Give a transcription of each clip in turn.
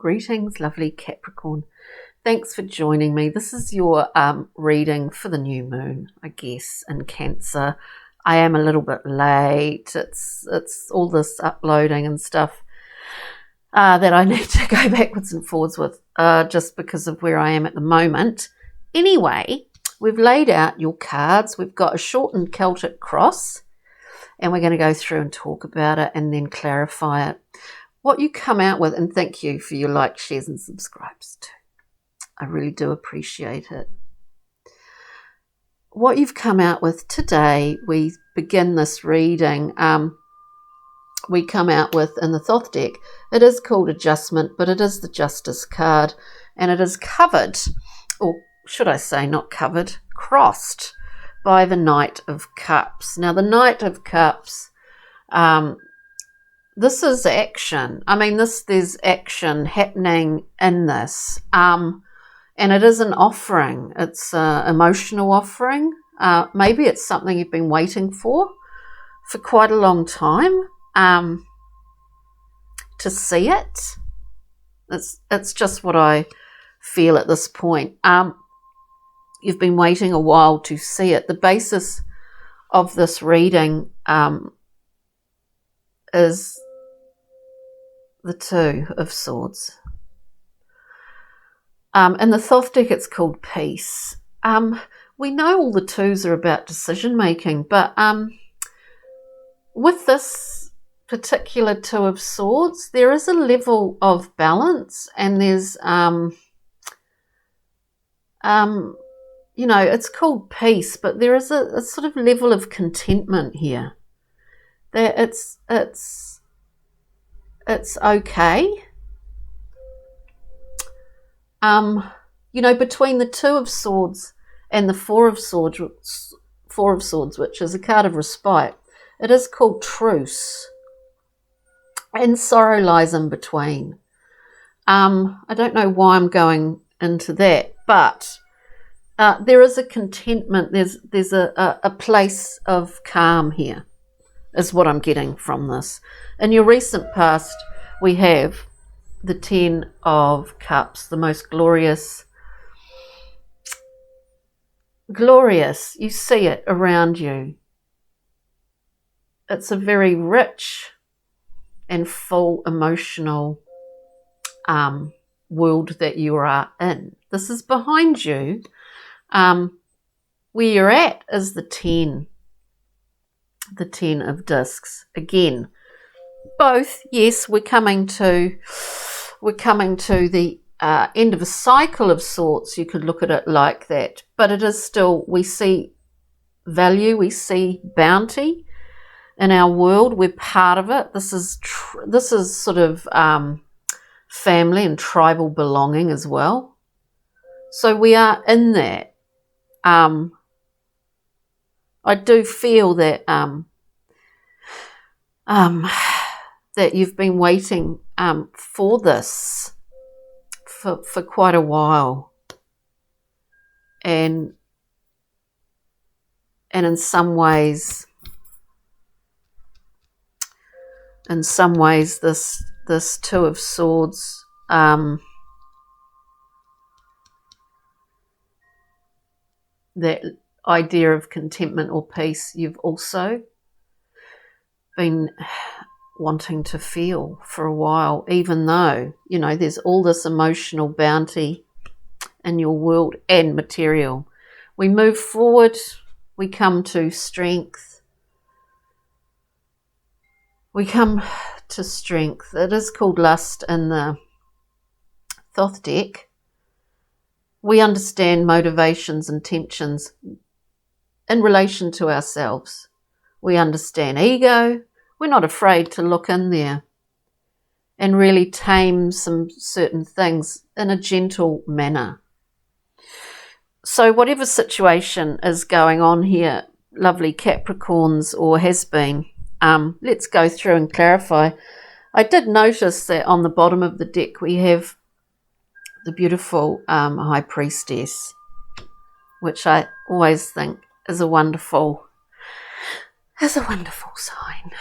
Greetings, lovely Capricorn. Thanks for joining me. This is your reading for the new moon, I guess, in Cancer. I am a little bit late. It's all this uploading and stuff that I need to go backwards and forwards with just because of where I am at the moment. Anyway, we've laid out your cards. We've got a shortened Celtic cross, and we're going to go through and talk about it and then clarify it. What you come out with, and thank you for your likes, shares and subscribes too. I really do appreciate it. What you've come out with today, we begin this reading, we come out with in the Thoth deck, it is called Adjustment, but it is the Justice card, and it is covered, or should I say not covered, crossed by the Knight of Cups. Now the Knight of Cups, this is action. I mean, there's action happening in this. And it is an offering. It's an emotional offering. Maybe it's something you've been waiting for quite a long time to see it. It's just what I feel at this point. You've been waiting a while to see it. The basis of this reading is the Two of Swords. In the Thoth deck, it's called Peace. We know all the twos are about decision making, but with this particular Two of Swords, there is a level of balance, and there's it's called peace, but there is a sort of level of contentment here. That it's okay. Between the Two of Swords and the Four of Swords, which is a card of respite, it is called truce. And sorrow lies in between. I don't know why I'm going into that, but there is a contentment. There's a place of calm here, is what I'm getting from this. In your recent past, we have the Ten of Cups, the most glorious. You see it around you. It's a very rich and full emotional world that you are in. This is behind you. Where you're at is the Ten of Discs. Again, both, yes, we're coming to the end of a cycle of sorts. You could look at it like that, but it is still, we see value, we see bounty in our world. We're part of it. This is sort of family and tribal belonging as well. So we are in that. I do feel that that you've been waiting for this for quite a while, and in some ways this Two of Swords that idea of contentment or peace, you've also been wanting to feel for a while, even though, there's all this emotional bounty in your world and material. We move forward, we come to strength. It is called lust in the Thoth deck. We understand motivations, intentions in relation to ourselves. We understand ego. We're not afraid to look in there and really tame some certain things in a gentle manner. So whatever situation is going on here, lovely Capricorns, or has been, let's go through and clarify. I did notice that on the bottom of the deck we have the beautiful High Priestess, which I always think is a wonderful sign.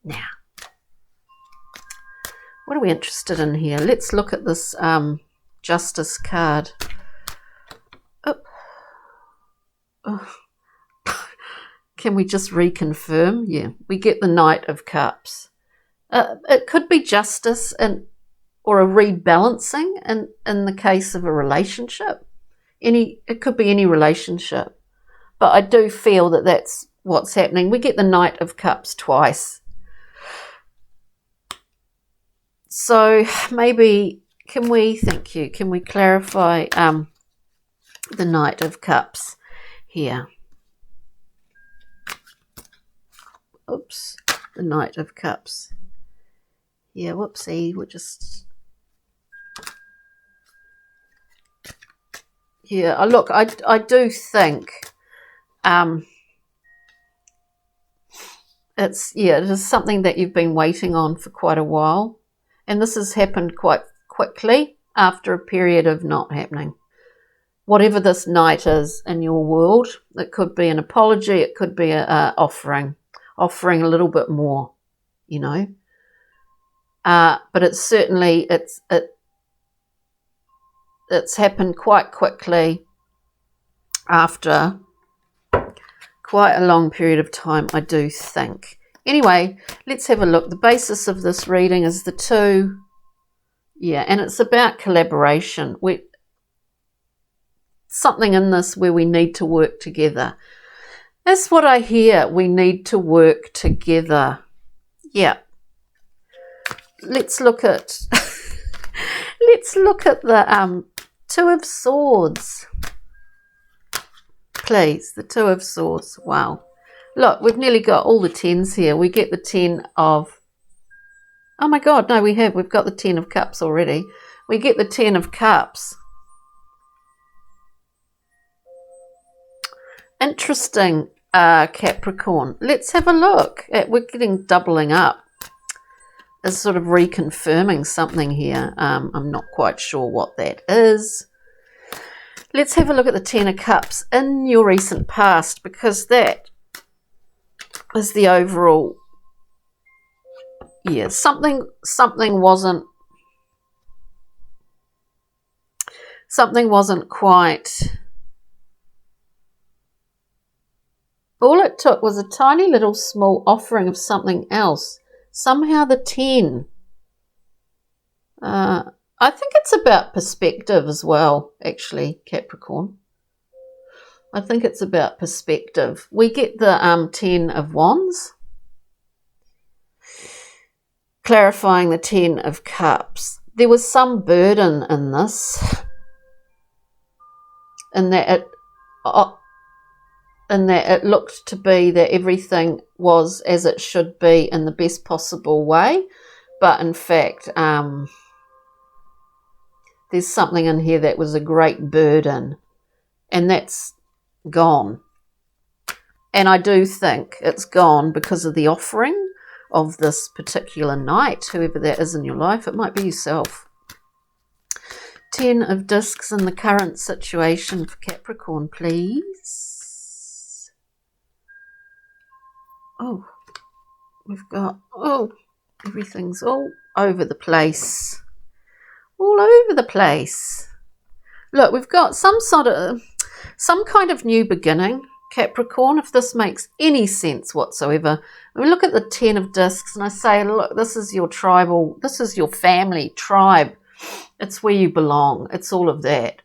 Now, What are we interested in here? Let's look at this Justice card. Oh. Can we just reconfirm? Yeah, we get the Knight of Cups. It could be justice or a rebalancing in the case of a relationship. It could be any relationship. But I do feel that that's what's happening. We get the Knight of Cups twice. So maybe, can we clarify the Knight of Cups here? Oops, the Knight of Cups. Yeah, whoopsie, we're just... Yeah, look, I do think it is something that you've been waiting on for quite a while. And this has happened quite quickly after a period of not happening. Whatever this Knight is in your world, it could be an apology, it could be a offering a little bit more, you know. But it's certainly, it's happened quite quickly after quite a long period of time, I do think. Anyway, let's have a look. The basis of this reading is the 2. Yeah, and it's about collaboration. Something in this where we need to work together. That's what I hear. We need to work together. Yeah. Let's look at the 2 of Swords. Please, the 2 of Swords. Wow. Look, we've nearly got all the 10s here. We get the 10 of... Oh my God, no, we've got the 10 of Cups already. We get the 10 of Cups. Interesting, Capricorn. Let's have a look. We're getting doubling up. It's sort of reconfirming something here. I'm not quite sure what that is. Let's have a look at the 10 of Cups in your recent past, because that is the overall... Yeah, something wasn't quite... All it took was a tiny little small offering of something else. Somehow the 10. I think it's about perspective as well, actually, Capricorn. I think it's about perspective. We get the 10 of Wands, clarifying the 10 of Cups. There was some burden in this, in that it looked to be that everything was as it should be in the best possible way, but in fact, there's something in here that was a great burden, and that's gone. And I do think it's gone because of the offering of this particular Knight, whoever that is in your life. It might be yourself. 10 of Discs in the current situation for Capricorn, please. Oh, we've got, everything's all over the place. All over the place. Look, we've got some kind of new beginning, Capricorn, if this makes any sense whatsoever. We look at the 10 of Discs and I say, look, this is your tribal, this is your family, tribe. It's where you belong. It's all of that.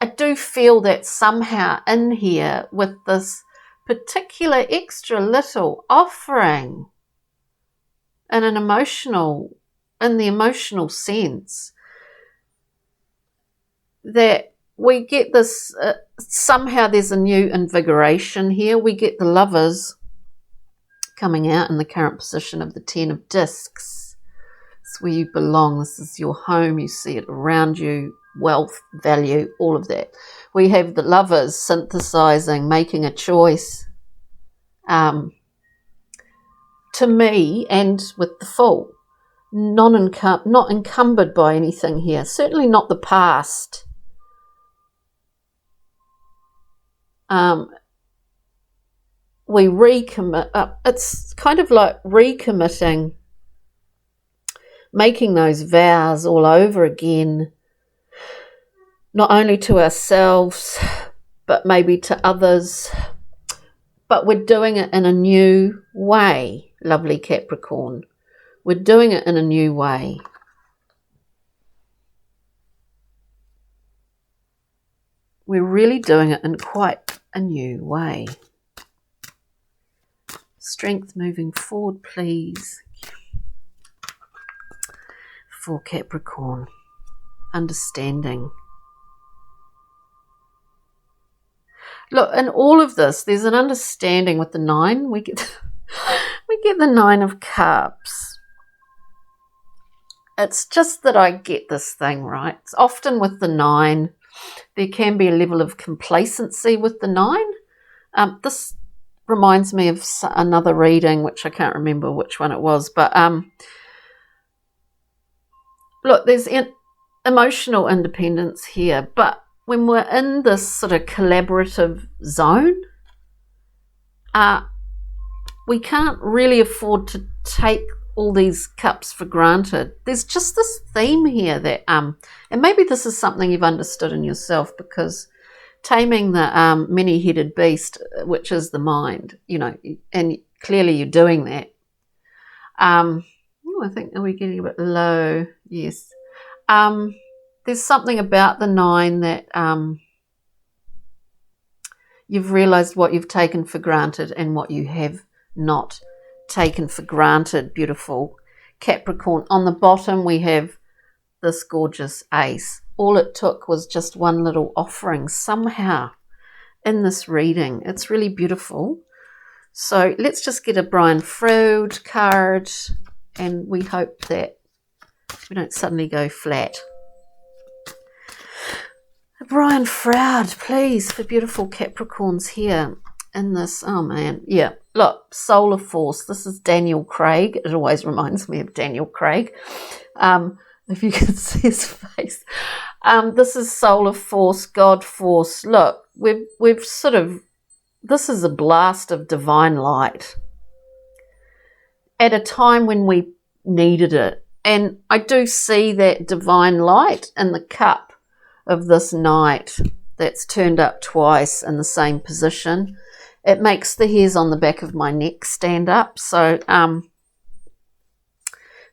I do feel that somehow in here with this particular extra little offering in the emotional sense, that we get this, somehow there's a new invigoration here. We get the Lovers coming out in the current position of the 10 of Discs. It's where you belong. This is your home. You see it around you, wealth, value, all of that. We have the Lovers synthesizing, making a choice. To me, and with the Fool, not encumbered by anything here. Certainly not the past. We recommit. It's kind of like recommitting making those vows all over again, not only to ourselves, but maybe to others. But we're doing it in a new way, lovely Capricorn. We're doing it in a new way. We're really doing it in quite a new way. Strength moving forward, please. For Capricorn. Understanding. Look, in all of this, there's an understanding with the 9. We get the 9 of Cups. It's just that I get this thing right. It's often with the 9, there can be a level of complacency with the 9. This reminds me of another reading, which I can't remember which one it was. But look, there's emotional independence here. But when we're in this sort of collaborative zone, we can't really afford to take all these cups for granted. There's just this theme here that, and maybe this is something you've understood in yourself, because taming the many-headed beast, which is the mind, and clearly you're doing that. I think, are we getting a bit low? Yes. There's something about the 9 that you've realised what you've taken for granted and what you have not taken for granted. Beautiful Capricorn. On the bottom we have this gorgeous ace. All it took was just one little offering somehow in this reading. It's really beautiful. So let's just get a Brian Freud card, and we hope that we don't suddenly go flat. A Brian Freud, please, for beautiful Capricorns here in this. Oh man, yeah. Look, solar force. This is Daniel Craig. It always reminds me of Daniel Craig. If you can see his face. This is solar force, God force. Look, we've sort of, this is a blast of divine light at a time when we needed it. And I do see that divine light in the cup of this knight that's turned up twice in the same position. It makes the hairs on the back of my neck stand up. So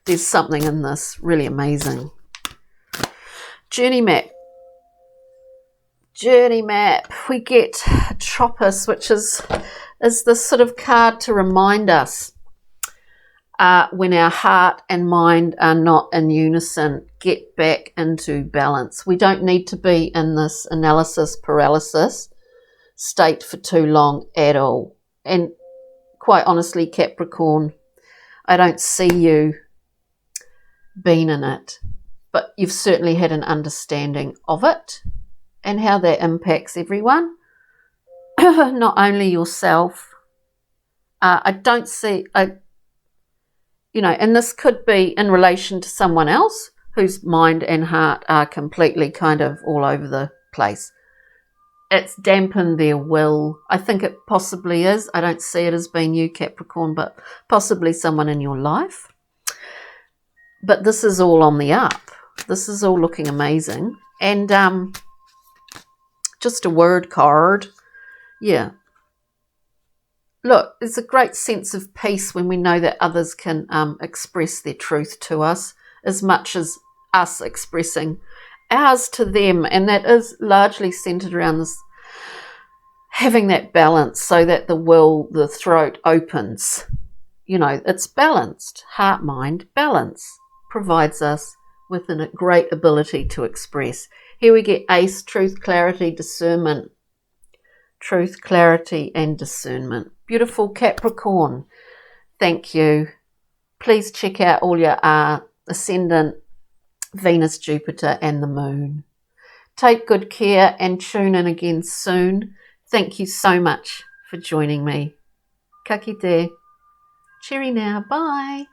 there's something in this really amazing. Journey map. Journey map. We get Tropis, which is this sort of card to remind us when our heart and mind are not in unison, get back into balance. We don't need to be in this analysis paralysis state for too long at all. And quite honestly, Capricorn, I don't see you being in it, but you've certainly had an understanding of it and how that impacts everyone, not only yourself. I don't see, and this could be in relation to someone else whose mind and heart are completely kind of all over the place. It's dampened their will. I think it possibly is. I don't see it as being you, Capricorn, but possibly someone in your life. But this is all on the up. This is all looking amazing. And just a word card. Yeah. Look, there's a great sense of peace when we know that others can express their truth to us as much as us expressing ours to them. And that is largely centered around this, having that balance so that the throat opens. It's balanced. Heart, mind, balance provides us with a great ability to express. Here we get ace, truth, clarity, discernment. Truth, clarity, and discernment. Beautiful Capricorn. Thank you. Please check out all your ascendant, Venus, Jupiter, and the moon. Take good care and tune in again soon. Thank you so much for joining me. Ka kite. Cheery now. Bye.